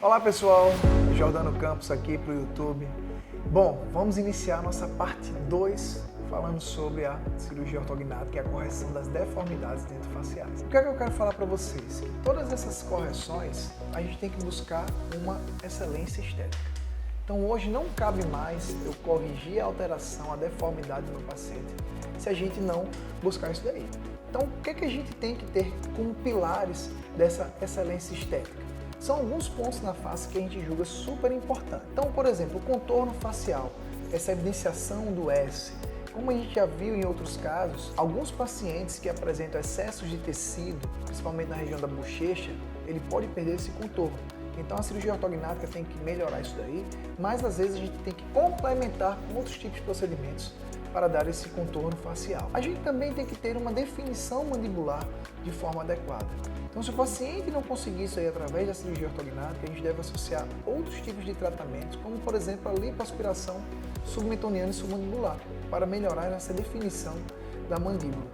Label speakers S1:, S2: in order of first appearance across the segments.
S1: Olá pessoal, Jordano Campos aqui para o YouTube. Bom, vamos iniciar nossa parte 2 falando sobre a cirurgia ortognática e a correção das deformidades dentofaciais. O que é que eu quero falar para vocês? Que todas essas correções a gente tem que buscar uma excelência estética. Então hoje não cabe mais eu corrigir a alteração, a deformidade do meu paciente se a gente não buscar isso daí. Então o que é que a gente tem que ter como pilares dessa excelência estética? São alguns pontos na face que a gente julga super importante. Então, por exemplo, o contorno facial, essa evidenciação do S. Como a gente já viu em outros casos, alguns pacientes que apresentam excessos de tecido, principalmente na região da bochecha, ele pode perder esse contorno. Então a cirurgia ortognática tem que melhorar isso daí, mas às vezes a gente tem que complementar com outros tipos de procedimentos para dar esse contorno facial. A gente também tem que ter uma definição mandibular de forma adequada. Então, se o paciente não conseguir isso aí através da cirurgia ortognática, a gente deve associar outros tipos de tratamentos, como por exemplo a lipoaspiração submentoniana e submandibular, para melhorar essa definição da mandíbula.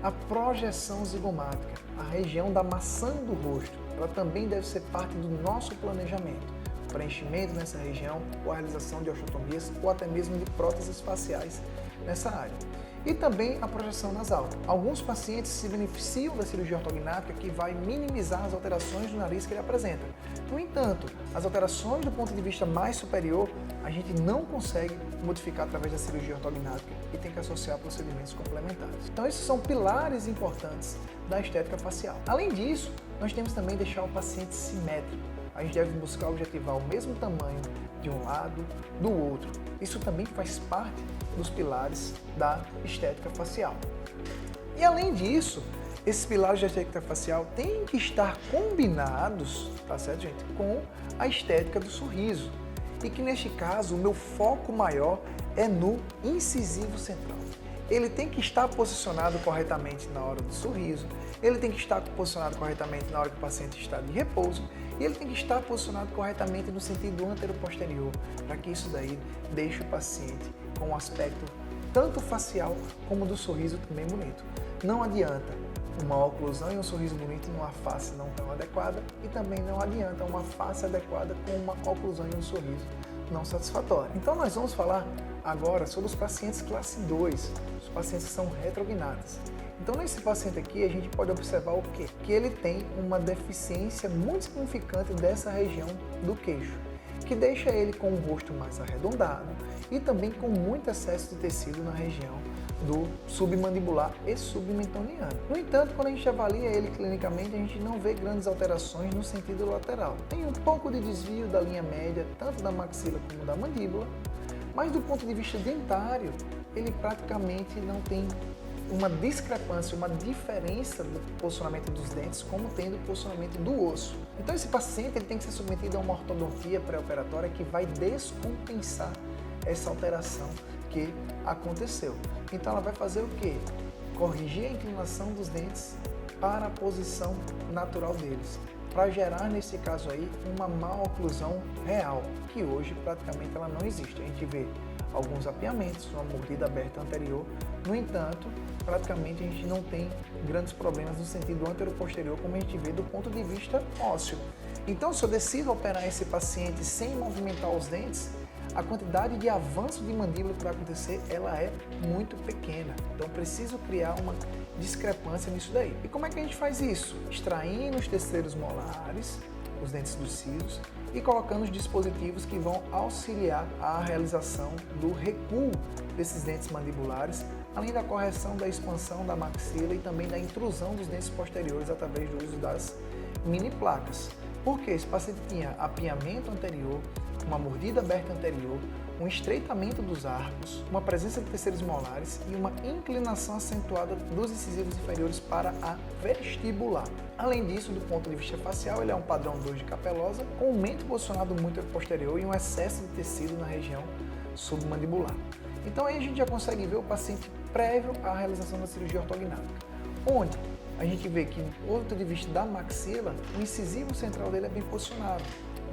S1: A projeção zigomática, a região da maçã do rosto, ela também deve ser parte do nosso planejamento. Preenchimento nessa região, ou a realização de osteotomias, ou até mesmo de próteses faciais nessa área. E também a projeção nasal. Alguns pacientes se beneficiam da cirurgia ortognática que vai minimizar as alterações do nariz que ele apresenta. No entanto, as alterações do ponto de vista mais superior, a gente não consegue modificar através da cirurgia ortognática e tem que associar procedimentos complementares. Então esses são pilares importantes da estética facial. Além disso, nós temos também deixar o paciente simétrico. A gente deve buscar objetivar o mesmo tamanho de um lado, do outro. Isso também faz parte dos pilares da estética facial. E além disso, esses pilares da estética facial têm que estar combinados, tá certo, gente, com a estética do sorriso. E que neste caso, o meu foco maior é no incisivo central. Ele tem que estar posicionado corretamente na hora do sorriso, ele tem que estar posicionado corretamente na hora que o paciente está de repouso e ele tem que estar posicionado corretamente no sentido antero-posterior, para que isso daí deixe o paciente com um aspecto tanto facial como do sorriso também bonito. Não adianta uma oclusão e um sorriso bonito numa face não tão adequada e também não adianta uma face adequada com uma oclusão e um sorriso não satisfatório. Então nós vamos falar agora sobre os pacientes classe 2, os pacientes que são retrognatas. Então nesse paciente aqui a gente pode observar o quê? Que ele tem uma deficiência muito significante dessa região do queixo, que deixa ele com o rosto mais arredondado e também com muito excesso de tecido na região do submandibular e submentoniano. No entanto, quando a gente avalia ele clinicamente, a gente não vê grandes alterações no sentido lateral. Tem um pouco de desvio da linha média, tanto da maxila como da mandíbula, mas do ponto de vista dentário, ele praticamente não tem uma discrepância, uma diferença do posicionamento dos dentes, como tem do posicionamento do osso. Então esse paciente ele tem que ser submetido a uma ortodontia pré-operatória que vai descompensar essa alteração que aconteceu. Então ela vai fazer o quê? Corrigir a inclinação dos dentes para a posição natural deles, para gerar nesse caso aí uma maloclusão real, que hoje praticamente ela não existe. A gente vê alguns apiamentos, uma mordida aberta anterior, no entanto, praticamente a gente não tem grandes problemas no sentido antero-posterior, como a gente vê do ponto de vista ósseo. Então, se eu decido operar esse paciente sem movimentar os dentes, a quantidade de avanço de mandíbula que vai acontecer, ela é muito pequena. Então, preciso criar uma discrepância nisso daí. E como é que a gente faz isso? Extraindo os terceiros molares, os dentes dos sisos, e colocando os dispositivos que vão auxiliar a realização do recuo desses dentes mandibulares, além da correção da expansão da maxila e também da intrusão dos dentes posteriores através do uso das mini placas. Porque esse paciente tinha apiamento anterior, uma mordida aberta anterior, um estreitamento dos arcos, uma presença de terceiros molares e uma inclinação acentuada dos incisivos inferiores para a vestibular. Além disso, do ponto de vista facial, ele é um padrão 2 de capelosa, com um mento posicionado muito posterior e um excesso de tecido na região submandibular. Então aí a gente já consegue ver o paciente prévio à realização da cirurgia ortognática, onde a gente vê que, do ponto de vista da maxila, o incisivo central dele é bem posicionado.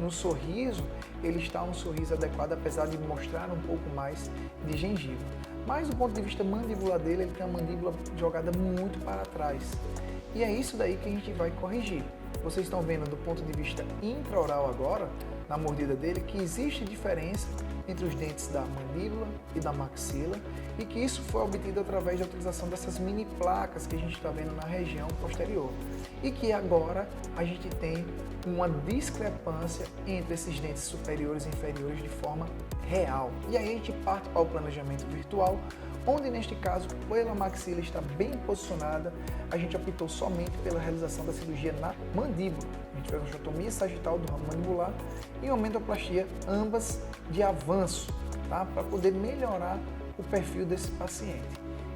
S1: No sorriso, ele está um sorriso adequado, apesar de mostrar um pouco mais de gengiva. Mas do ponto de vista mandibular dele, ele tem a mandíbula jogada muito para trás. E é isso daí que a gente vai corrigir. vocês estão vendo do ponto de vista intraoral agora, na mordida dele, que existe diferença entre os dentes da mandíbula e da maxila e que isso foi obtido através da utilização dessas mini placas que a gente está vendo na região posterior e que agora a gente tem uma discrepância entre esses dentes superiores e inferiores de forma real. E aí a gente parte para o planejamento virtual, onde neste caso, pela maxila está bem posicionada, a gente optou somente pela realização da cirurgia na mandíbula. A gente fez uma osteotomia sagital do ramo mandibular e uma mentoplastia, ambas de avanço, tá? Para poder melhorar o perfil desse paciente.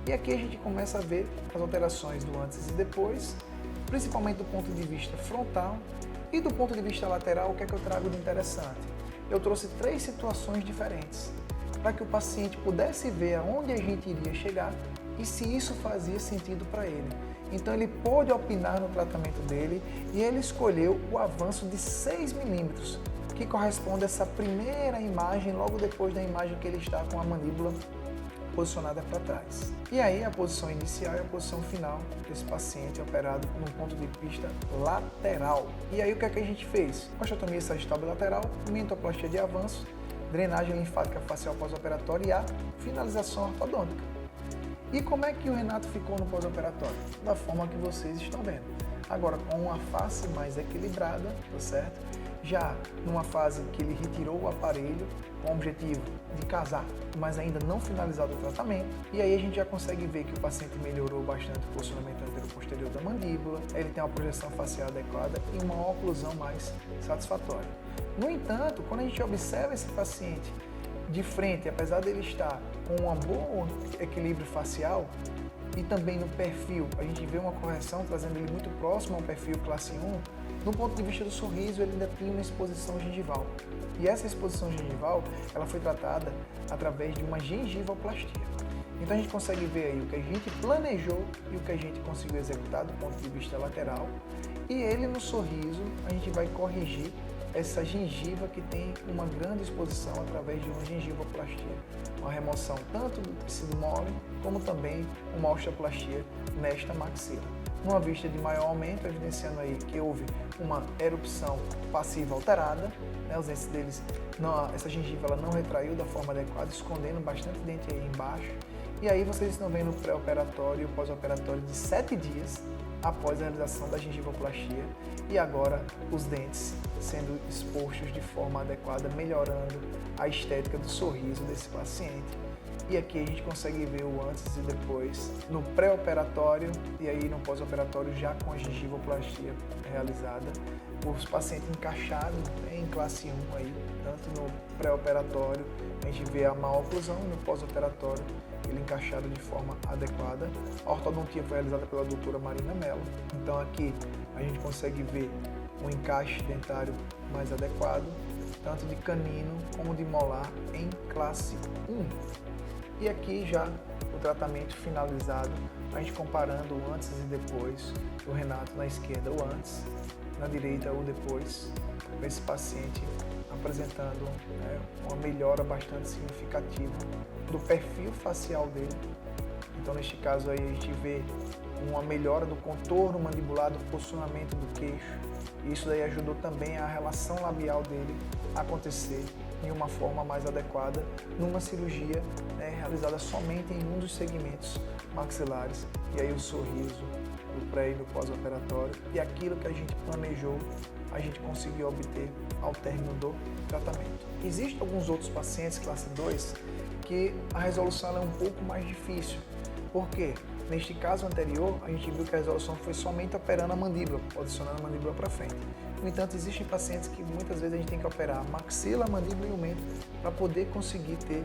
S1: E aqui a gente começa a ver as alterações do antes e depois, principalmente do ponto de vista frontal e do ponto de vista lateral. O que é que eu trago de interessante? Eu trouxe 3 situações diferentes para que o paciente pudesse ver aonde a gente iria chegar e se isso fazia sentido para ele. Então ele pôde opinar no tratamento dele e ele escolheu o avanço de 6 milímetros, que corresponde a essa primeira imagem logo depois da imagem que ele está com a mandíbula posicionada para trás. E aí a posição inicial e a posição final desse paciente operado num ponto de vista lateral. E aí o que é que a gente fez? Osteotomia sagital bilateral, mentoplastia de avanço, drenagem linfática facial pós-operatória e a finalização ortodôntica. E como é que o Renato ficou no pós-operatório? Da forma que vocês estão vendo. Agora com uma face mais equilibrada, tá certo? Já numa fase que ele retirou o aparelho com o objetivo de casar, mas ainda não finalizado o tratamento. E aí a gente já consegue ver que o paciente melhorou bastante o posicionamento anterior-posterior da mandíbula, ele tem uma projeção facial adequada e uma oclusão mais satisfatória. No entanto, quando a gente observa esse paciente de frente, apesar dele estar com um bom equilíbrio facial e também no perfil, a gente vê uma correção trazendo ele muito próximo ao perfil classe 1, no ponto de vista do sorriso ele ainda tinha uma exposição gengival. E essa exposição gengival, ela foi tratada através de uma gengivoplastia. Então a gente consegue ver aí o que a gente planejou e o que a gente conseguiu executar do ponto de vista lateral. E ele no sorriso, a gente vai corrigir essa gengiva que tem uma grande exposição através de uma gengivoplastia. Uma remoção tanto do tecido mole, como também uma osteoplastia nesta maxila. Numa vista de maior aumento, evidenciando aí que houve uma erupção passiva alterada, né? Os dentes deles, essa gengiva ela não retraiu da forma adequada, escondendo bastante dente aí embaixo. E aí vocês estão vendo o pré-operatório e o pós-operatório de 7 dias após a realização da gengivoplastia e agora os dentes sendo expostos de forma adequada, melhorando a estética do sorriso desse paciente. E aqui a gente consegue ver o antes e depois no pré-operatório e aí no pós-operatório já com a gengivoplastia realizada. Os pacientes encaixados em classe 1 aí, tanto no pré-operatório, a gente vê a má oclusão e no pós-operatório ele encaixado de forma adequada. A ortodontia foi realizada pela doutora Marina Mello, então aqui a gente consegue ver um encaixe dentário mais adequado, tanto de canino como de molar em classe 1. E aqui já o tratamento finalizado, a gente comparando o antes e depois, o Renato na esquerda o antes, na direita o depois, com esse paciente apresentando uma melhora bastante significativa do perfil facial dele. Então neste caso aí a gente vê uma melhora do contorno mandibular, do posicionamento do queixo. E isso daí ajudou também a relação labial dele a acontecer de uma forma mais adequada numa cirurgia realizada somente em um dos segmentos maxilares. E aí o sorriso do pré e do pós-operatório e aquilo que a gente planejou, a gente conseguiu obter ao término do tratamento. Existem alguns outros pacientes classe 2 que a resolução é um pouco mais difícil. Por quê? Neste caso anterior, a gente viu que a resolução foi somente operando a mandíbula, posicionando a mandíbula para frente. No entanto, existem pacientes que muitas vezes a gente tem que operar a maxila, a mandíbula e o mento para poder conseguir ter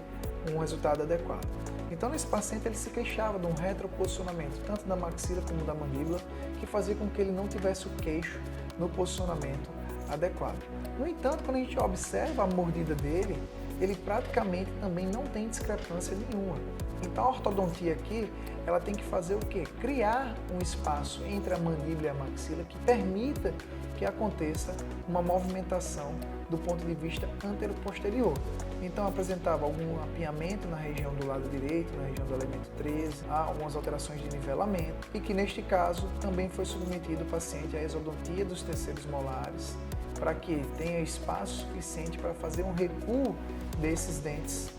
S1: um resultado adequado. Então, nesse paciente, ele se queixava de um retroposicionamento, tanto da maxila como da mandíbula, que fazia com que ele não tivesse o queixo no posicionamento adequado. No entanto, quando a gente observa a mordida dele, ele praticamente também não tem discrepância nenhuma. Então a ortodontia aqui, ela tem que fazer o quê? Criar um espaço entre a mandíbula e a maxila que permita que aconteça uma movimentação do ponto de vista antero-posterior. Então apresentava algum apinhamento na região do lado direito, na região do elemento 13, algumas alterações de nivelamento e que neste caso também foi submetido o paciente à exodontia dos terceiros molares para que tenha espaço suficiente para fazer um recuo desses dentes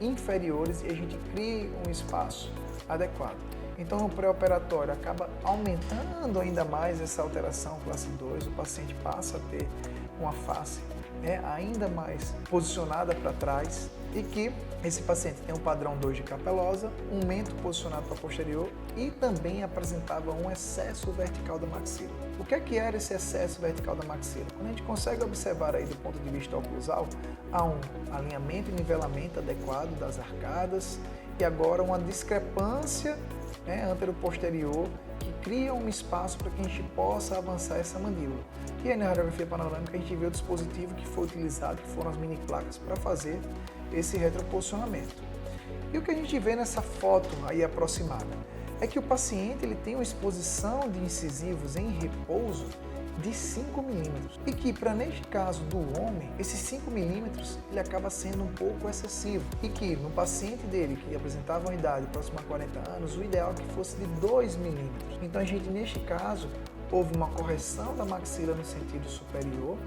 S1: inferiores e a gente crie um espaço adequado. Então no pré-operatório acaba aumentando ainda mais essa alteração classe 2, o paciente passa a ter uma face ainda mais posicionada para trás e que esse paciente tem um padrão 2 de capelosa, um mento posicionado para posterior e também apresentava um excesso vertical da maxila. O que era esse excesso vertical da maxila? Quando a gente consegue observar aí do ponto de vista oclusal, há um alinhamento e nivelamento adequado das arcadas e agora uma discrepância antero-posterior que cria um espaço para que a gente possa avançar essa mandíbula. E aí na radiografia panorâmica a gente vê o dispositivo que foi utilizado, que foram as mini placas para fazer esse retroposicionamento. E o que a gente vê nessa foto aí aproximada é que o paciente ele tem uma exposição de incisivos em repouso de 5 milímetros e que para neste caso do homem, esses 5 milímetros ele acaba sendo um pouco excessivo e que no paciente dele que apresentava uma idade próxima a 40 anos, o ideal é que fosse de 2 milímetros. Então a gente neste caso houve uma correção da maxila no sentido superior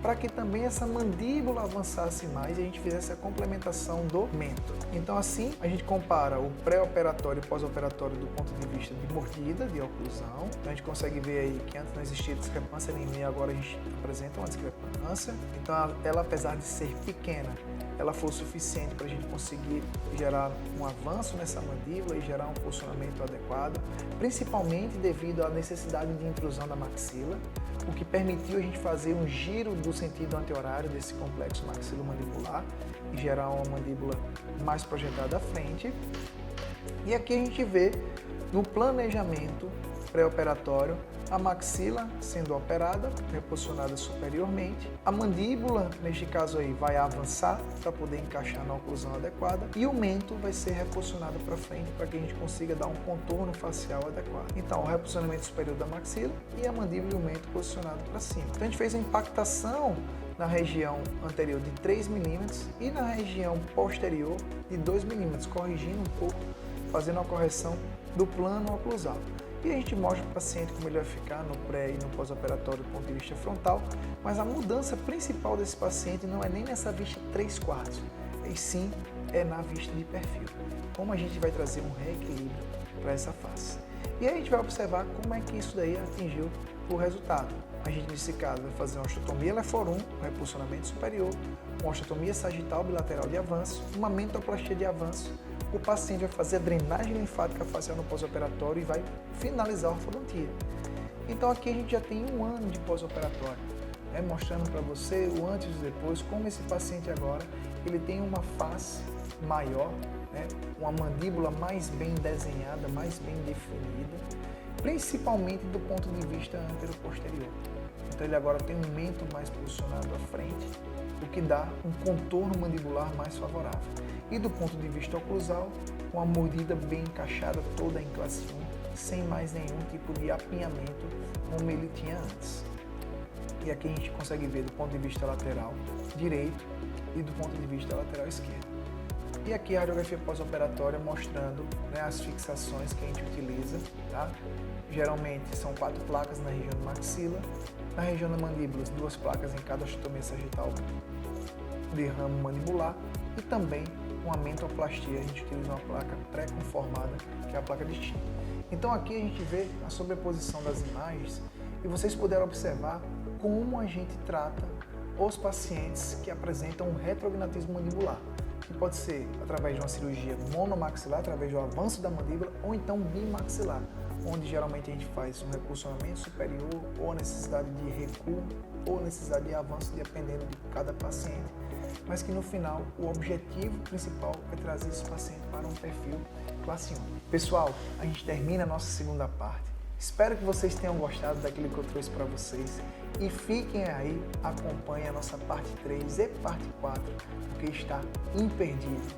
S1: para que também essa mandíbula avançasse mais e a gente fizesse a complementação do mento. Então assim, a gente compara o pré-operatório e pós-operatório do ponto de vista de mordida, de oclusão. Então, a gente consegue ver aí que antes não existia discrepância nenhuma e agora a gente apresenta uma discrepância. Então ela, apesar de ser pequena, ela foi o suficiente para a gente conseguir gerar um avanço nessa mandíbula e gerar um posicionamento adequado, principalmente devido à necessidade de intrusão da maxila, o que permitiu a gente fazer um giro do sentido anti-horário desse complexo maxilomandibular e gerar uma mandíbula mais projetada à frente. E aqui a gente vê no planejamento pré-operatório a maxila sendo operada, reposicionada superiormente. A mandíbula, neste caso aí, vai avançar para poder encaixar na oclusão adequada e o mento vai ser reposicionado para frente para que a gente consiga dar um contorno facial adequado. Então, o reposicionamento superior da maxila e a mandíbula e o mento posicionado para cima. Então, a gente fez a impactação na região anterior de 3 milímetros e na região posterior de 2 milímetros, corrigindo um pouco, fazendo a correção do plano oclusal. E a gente mostra para o paciente como ele vai ficar no pré e no pós-operatório do ponto de vista frontal, mas a mudança principal desse paciente não é nem nessa vista 3/4, e sim é na vista de perfil. Como a gente vai trazer um reequilíbrio para essa face. E aí a gente vai observar como é que isso daí atingiu o resultado. A gente, nesse caso, vai fazer uma osteotomia leforum, um reposicionamento superior, uma osteotomia sagital bilateral de avanço, uma mentoplastia de avanço. O paciente vai fazer a drenagem linfática facial no pós-operatório e vai finalizar a ortodontia. Então aqui a gente já tem 1 ano de pós-operatório, mostrando para você o antes e o depois, como esse paciente agora ele tem uma face maior, uma mandíbula mais bem desenhada, mais bem definida, principalmente do ponto de vista antero-posterior. Então ele agora tem um mento mais posicionado à frente, o que dá um contorno mandibular mais favorável. E do ponto de vista oclusal, uma mordida bem encaixada toda em classe 1, sem mais nenhum tipo de apinhamento como ele tinha antes. E aqui a gente consegue ver do ponto de vista lateral direito e do ponto de vista lateral esquerdo. E aqui a radiografia pós-operatória mostrando as fixações que a gente utiliza. Tá? Geralmente são 4 placas na região do maxila, na região da mandíbula 2 placas em cada osteotomia sagital de ramo mandibular e também uma mentoplastia, a gente utiliza uma placa pré-conformada, que é a placa distinta. Então aqui a gente vê a sobreposição das imagens e vocês puderam observar como a gente trata os pacientes que apresentam um retrognatismo mandibular, que pode ser através de uma cirurgia monomaxilar, através do avanço da mandíbula, ou então bimaxilar, onde geralmente a gente faz um reposicionamento superior, ou a necessidade de recuo, ou a necessidade de avanço, dependendo de cada paciente, mas que no final o objetivo principal é trazer esse paciente para um perfil classe 1. Pessoal, a gente termina a nossa segunda parte. Espero que vocês tenham gostado daquilo que eu trouxe para vocês e fiquem aí, acompanhem a nossa parte 3 e parte 4, porque está imperdível.